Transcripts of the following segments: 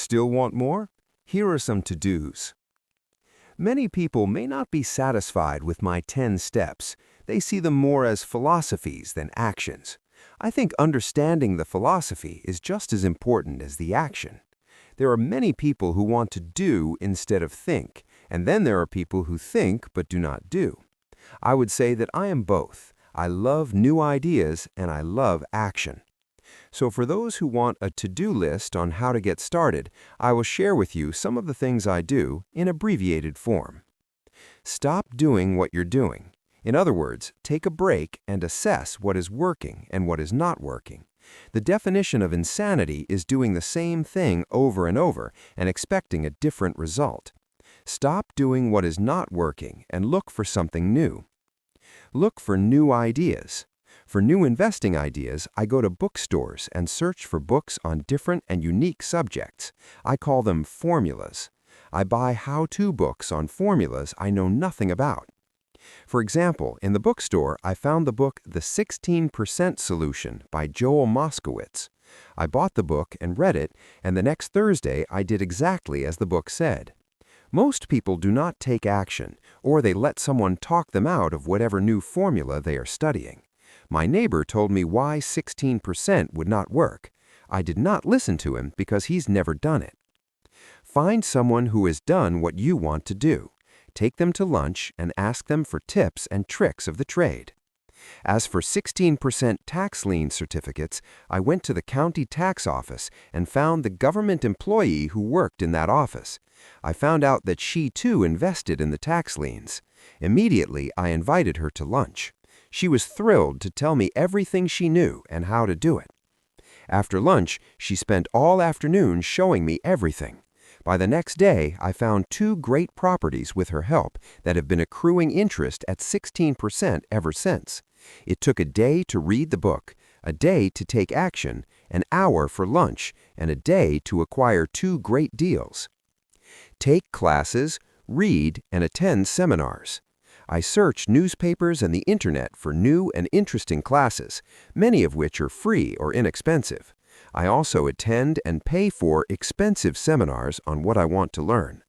Still want more? Here are some to-dos. Many people may not be satisfied with my 10 steps. They see them more as philosophies than actions. I think understanding the philosophy is just as important as the action. There are many people who want to do instead of think, and then there are people who think but do not do. I would say that I am both. I love new ideas and I love action. So for those who want a to-do list on how to get started, I will share with you some of the things I do in abbreviated form. Stop doing what you're doing. In other words, take a break and assess what is working and what is not working. The definition of insanity is doing the same thing over and over and expecting a different result. Stop doing what is not working and look for something new. Look for new ideas. For new investing ideas, I go to bookstores and search for books on different and unique subjects. I call them formulas. I buy how-to books on formulas I know nothing about. For example, in the bookstore, I found the book The 16% Solution by Joel Moskowitz. I bought the book and read it, and the next Thursday I did exactly as the book said. Most people do not take action, or they let someone talk them out of whatever new formula they are studying. My neighbor told me why 16% would not work. I did not listen to him because he's never done it. Find someone who has done what you want to do. Take them to lunch and ask them for tips and tricks of the trade. As for 16% tax lien certificates, I went to the county tax office and found the government employee who worked in that office. I found out that she too invested in the tax liens. Immediately, I invited her to lunch. She was thrilled to tell me everything she knew and how to do it. After lunch, she spent all afternoon showing me everything. By the next day, I found 2 great properties with her help that have been accruing interest at 16% ever since. It took a day to read the book, a day to take action, an hour for lunch, and a day to acquire 2 great deals. Take classes, read, and attend seminars. I search newspapers and the internet for new and interesting classes, many of which are free or inexpensive. I also attend and pay for expensive seminars on what I want to learn.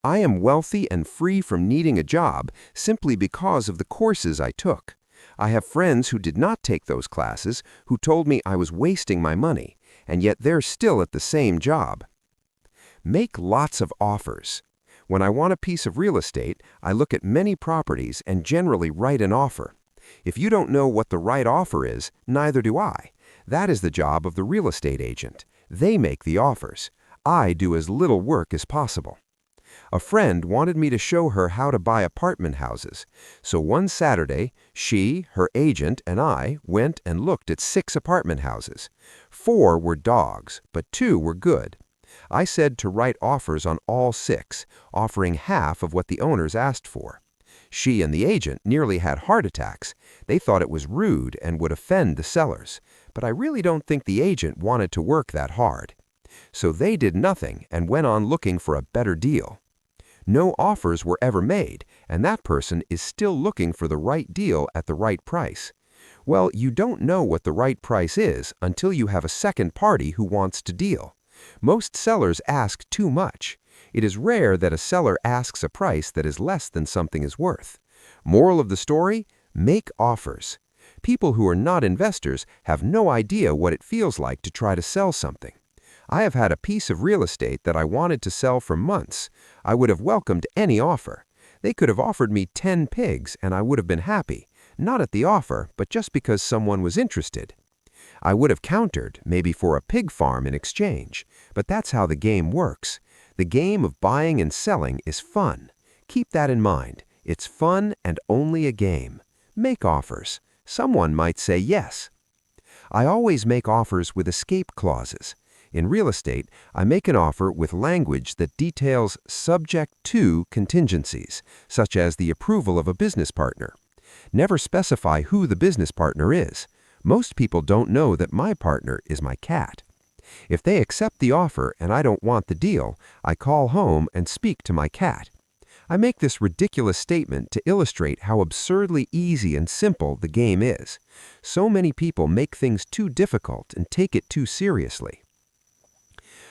I am wealthy and free from needing a job simply because of the courses I took. I have friends who did not take those classes who told me I was wasting my money, and yet they're still at the same job. Make lots of offers. When I want a piece of real estate, I look at many properties and generally write an offer. If you don't know what the right offer is, neither do I. That is the job of the real estate agent. They make the offers. I do as little work as possible. A friend wanted me to show her how to buy apartment houses. So one Saturday, she, her agent, and I went and looked at 6 apartment houses. 4 were dogs, but 2 were good. I said to write offers on all 6, offering half of what the owners asked for. She and the agent nearly had heart attacks. They thought it was rude and would offend the sellers, but I really don't think the agent wanted to work that hard. So they did nothing and went on looking for a better deal. No offers were ever made, and that person is still looking for the right deal at the right price. Well, you don't know what the right price is until you have a second party who wants to deal. Most sellers ask too much. It is rare that a seller asks a price that is less than something is worth. Moral of the story? Make offers. People who are not investors have no idea what it feels like to try to sell something. I have had a piece of real estate that I wanted to sell for months. I would have welcomed any offer. They could have offered me 10 pigs and I would have been happy, not at the offer, but just because someone was interested. I would have countered, maybe for a pig farm in exchange, but that's how the game works. The game of buying and selling is fun. Keep that in mind. It's fun and only a game. Make offers. Someone might say yes. I always make offers with escape clauses. In real estate, I make an offer with language that details subject to contingencies, such as the approval of a business partner. Never specify who the business partner is. Most people don't know that my partner is my cat. If they accept the offer and I don't want the deal, I call home and speak to my cat. I make this ridiculous statement to illustrate how absurdly easy and simple the game is. So many people make things too difficult and take it too seriously.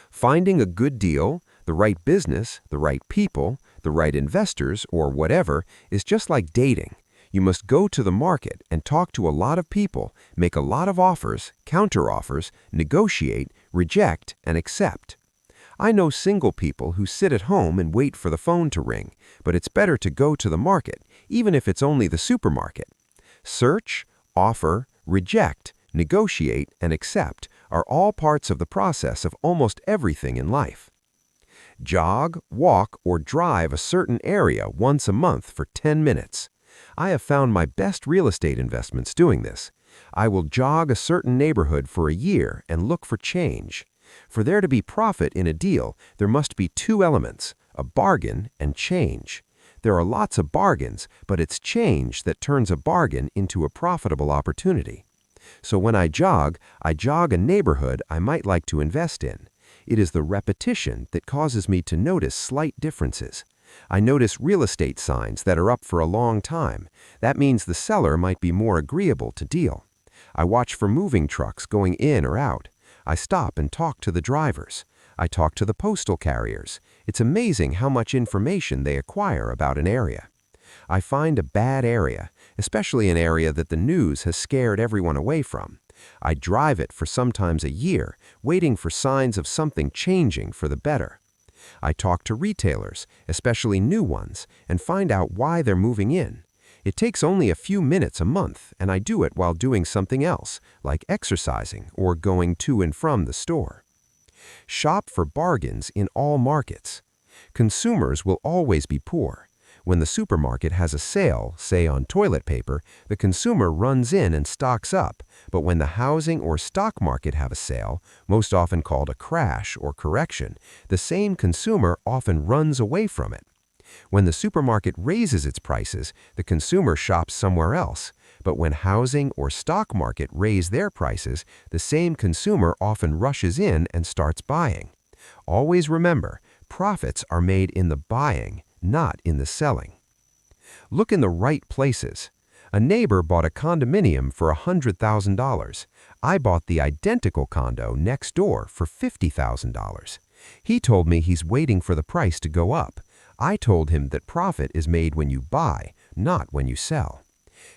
Finding a good deal, the right business, the right people, the right investors, or whatever, is just like dating. You must go to the market and talk to a lot of people, make a lot of offers, counter-offers, negotiate, reject, and accept. I know single people who sit at home and wait for the phone to ring, but it's better to go to the market, even if it's only the supermarket. Search, offer, reject, negotiate, and accept are all parts of the process of almost everything in life. Jog, walk, or drive a certain area once a month for 10 minutes. I have found my best real estate investments doing this. I will jog a certain neighborhood for a year and look for change. For there to be profit in a deal, there must be two elements, a bargain and change. There are lots of bargains, but it's change that turns a bargain into a profitable opportunity. So when I jog a neighborhood I might like to invest in. It is the repetition that causes me to notice slight differences. I notice real estate signs that are up for a long time. That means the seller might be more agreeable to deal. I watch for moving trucks going in or out. I stop and talk to the drivers. I talk to the postal carriers. It's amazing how much information they acquire about an area. I find a bad area, especially an area that the news has scared everyone away from. I drive it for sometimes a year, waiting for signs of something changing for the better. I talk to retailers, especially new ones, and find out why they're moving in. It takes only a few minutes a month, and I do it while doing something else, like exercising or going to and from the store. Shop for bargains in all markets. Consumers will always be poor. When the supermarket has a sale, say on toilet paper, the consumer runs in and stocks up, but when the housing or stock market have a sale, most often called a crash or correction, the same consumer often runs away from it. When the supermarket raises its prices, the consumer shops somewhere else, but when housing or stock market raise their prices, the same consumer often rushes in and starts buying. Always remember, profits are made in the buying, not in the selling. Look in the right places. A neighbor bought a condominium for $100,000. I bought the identical condo next door for $50,000. He told me he's waiting for the price to go up. I told him that profit is made when you buy, not when you sell.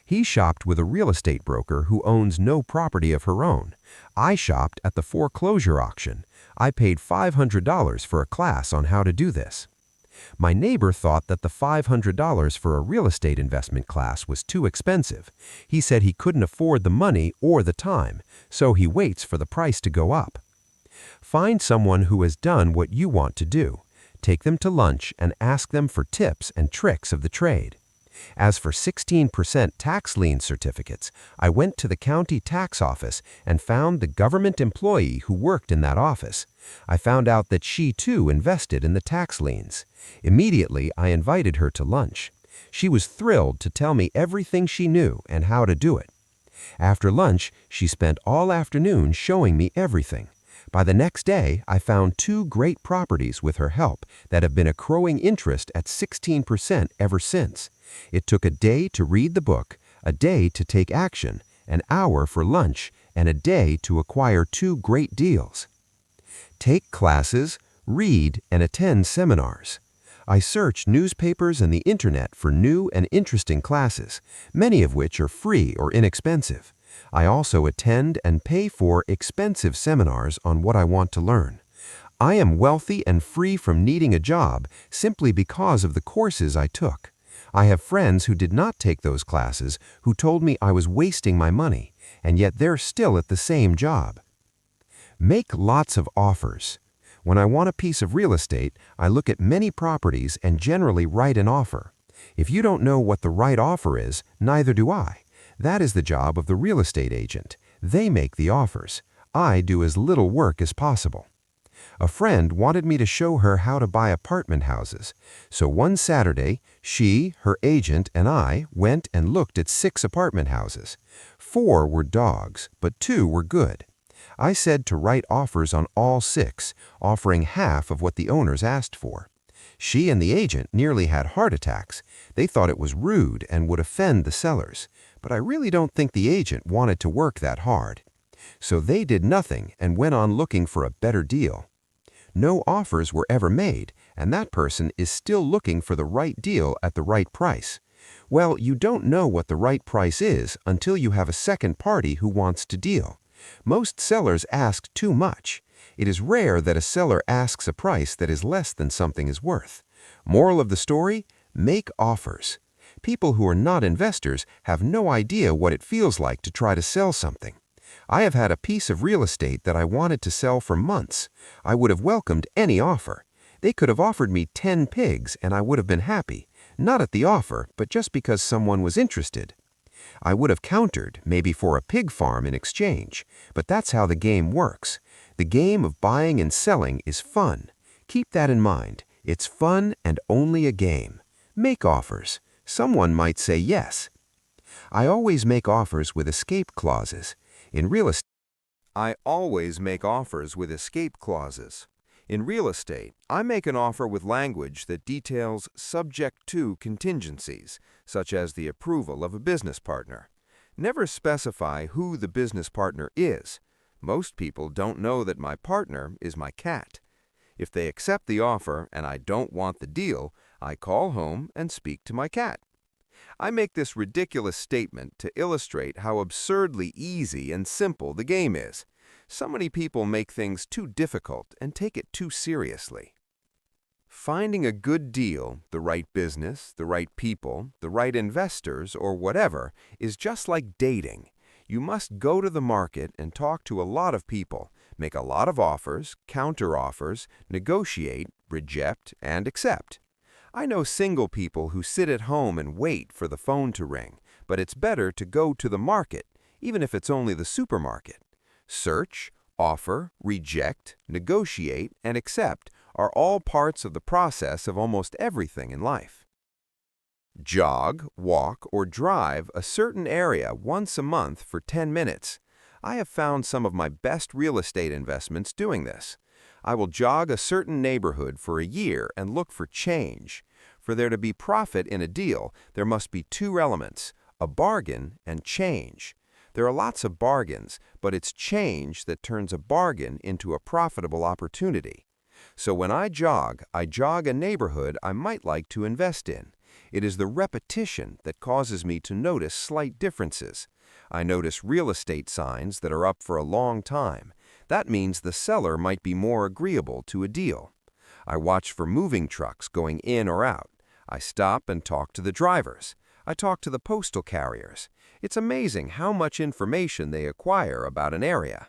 He shopped with a real estate broker who owns no property of her own. I shopped at the foreclosure auction. I paid $500 for a class on how to do this. My neighbor thought that the $500 for a real estate investment class was too expensive. He said he couldn't afford the money or the time, so he waits for the price to go up. Find someone who has done what you want to do. Take them to lunch and ask them for tips and tricks of the trade. As for 16% tax lien certificates, I went to the county tax office and found the government employee who worked in that office. I found out that she too invested in the tax liens. Immediately, I invited her to lunch. She was thrilled to tell me everything she knew and how to do it. After lunch, she spent all afternoon showing me everything. By the next day, I found 2 great properties with her help that have been accruing interest at 16% ever since. It took a day to read the book, a day to take action, an hour for lunch, and a day to acquire 2 great deals. Take classes, read, and attend seminars. I search newspapers and the internet for new and interesting classes, many of which are free or inexpensive. I also attend and pay for expensive seminars on what I want to learn. I am wealthy and free from needing a job simply because of the courses I took. I have friends who did not take those classes who told me I was wasting my money, and yet they're still at the same job. Make lots of offers. When I want a piece of real estate, I look at many properties and generally write an offer. If you don't know what the right offer is, neither do I. That is the job of the real estate agent. They make the offers. I do as little work as possible. A friend wanted me to show her how to buy apartment houses. So one Saturday, she, her agent, and I went and looked at 6 apartment houses. 4 were dogs, but 2 were good. I said to write offers on all 6, offering half of what the owners asked for. She and the agent nearly had heart attacks. They thought it was rude and would offend the sellers. But I really don't think the agent wanted to work that hard. So they did nothing and went on looking for a better deal. No offers were ever made, and that person is still looking for the right deal at the right price. Well, you don't know what the right price is until you have a second party who wants to deal. Most sellers ask too much. It is rare that a seller asks a price that is less than something is worth. Moral of the story? Make offers. People who are not investors have no idea what it feels like to try to sell something. I have had a piece of real estate that I wanted to sell for months. I would have welcomed any offer. They could have offered me 10 pigs and I would have been happy, not at the offer, but just because someone was interested. I would have countered, maybe for a pig farm in exchange, but that's how the game works. The game of buying and selling is fun. Keep that in mind. It's fun and only a game. Make offers. Someone might say yes. I always make offers with escape clauses. In real estate, I always make offers with escape clauses. In real estate, I make an offer with language that details subject to contingencies, such as the approval of a business partner. Never specify who the business partner is. Most people don't know that my partner is my cat. If they accept the offer and I don't want the deal, I call home and speak to my cat. I make this ridiculous statement to illustrate how absurdly easy and simple the game is. So many people make things too difficult and take it too seriously. Finding a good deal, the right business, the right people, the right investors, or whatever, is just like dating. You must go to the market and talk to a lot of people, make a lot of offers, counter-offers, negotiate, reject, and accept. I know single people who sit at home and wait for the phone to ring, but it's better to go to the market, even if it's only the supermarket. Search, offer, reject, negotiate, and accept are all parts of the process of almost everything in life. Jog, walk, or drive a certain area once a month for 10 minutes. I have found some of my best real estate investments doing this. I will jog a certain neighborhood for a year and look for change. For there to be profit in a deal, there must be two elements, a bargain and change. There are lots of bargains, but it's change that turns a bargain into a profitable opportunity. So when I jog a neighborhood I might like to invest in. It is the repetition that causes me to notice slight differences. I notice real estate signs that are up for a long time. That means the seller might be more agreeable to a deal. I watch for moving trucks going in or out. I stop and talk to the drivers. I talk to the postal carriers. It's amazing how much information they acquire about an area.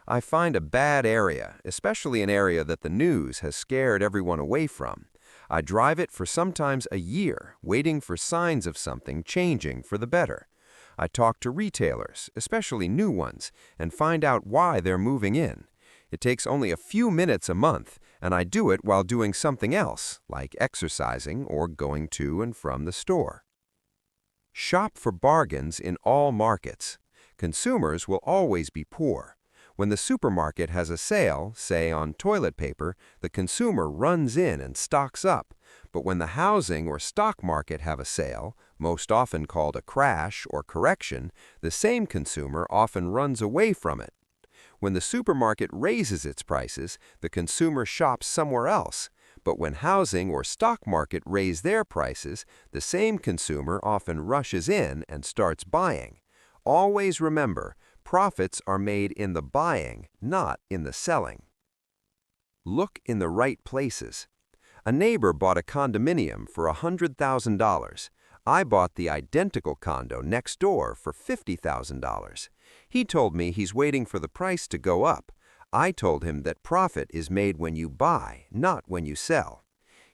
I find a bad area, especially an area that the news has scared everyone away from. I drive it for sometimes a year, waiting for signs of something changing for the better. I talk to retailers, especially new ones, and find out why they're moving in. It takes only a few minutes a month, and I do it while doing something else, like exercising or going to and from the store. Shop for bargains in all markets. Consumers will always be poor. When the supermarket has a sale, say on toilet paper, the consumer runs in and stocks up. But when the housing or stock market have a sale, most often called a crash or correction, the same consumer often runs away from it. When the supermarket raises its prices, the consumer shops somewhere else. But when housing or stock market raise their prices, the same consumer often rushes in and starts buying. Always remember, profits are made in the buying, not in the selling. Look in the right places. A neighbor bought a condominium for $100,000. I bought the identical condo next door for $50,000. He told me he's waiting for the price to go up. I told him that profit is made when you buy, not when you sell.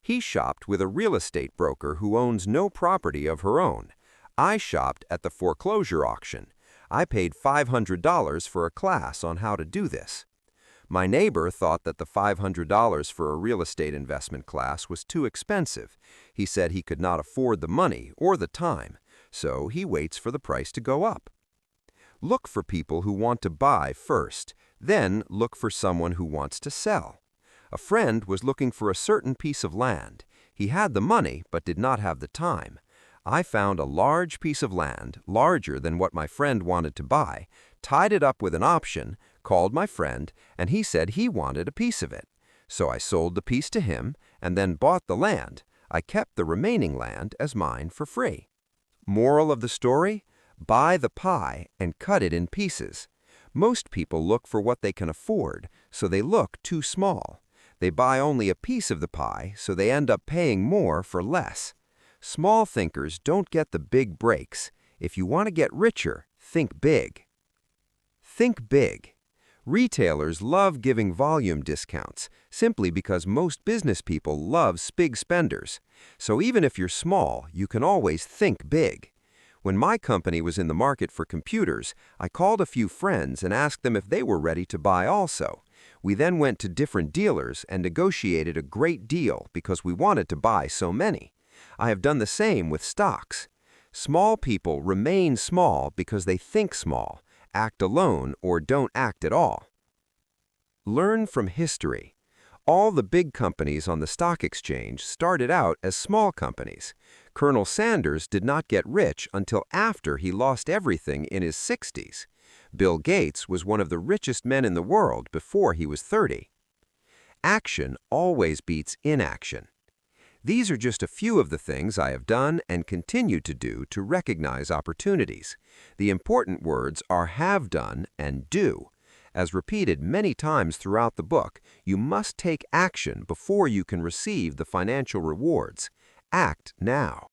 He shopped with a real estate broker who owns no property of her own. I shopped at the foreclosure auction. I paid $500 for a class on how to do this. My neighbor thought that the $500 for a real estate investment class was too expensive. He said he could not afford the money or the time, so he waits for the price to go up. Look for people who want to buy first, then look for someone who wants to sell. A friend was looking for a certain piece of land. He had the money but did not have the time. I found a large piece of land, larger than what my friend wanted to buy, tied it up with an option, called my friend, and he said he wanted a piece of it. So I sold the piece to him and then bought the land. I kept the remaining land as mine for free. Moral of the story? Buy the pie and cut it in pieces. Most people look for what they can afford, so they look too small. They buy only a piece of the pie, so they end up paying more for less. Small thinkers don't get the big breaks. If you want to get richer, think big. Think big. Retailers love giving volume discounts simply because most business people love big spenders. So even if you're small, you can always think big. When my company was in the market for computers, I called a few friends and asked them if they were ready to buy also. We then went to different dealers and negotiated a great deal because we wanted to buy so many. I have done the same with stocks. Small people remain small because they think small, act alone, or don't act at all. Learn from history. All the big companies on the stock exchange started out as small companies. Colonel Sanders did not get rich until after he lost everything in his 60s. Bill Gates was one of the richest men in the world before he was 30. Action always beats inaction. These are just a few of the things I have done and continue to do to recognize opportunities. The important words are have done and do. As repeated many times throughout the book, you must take action before you can receive the financial rewards. Act now.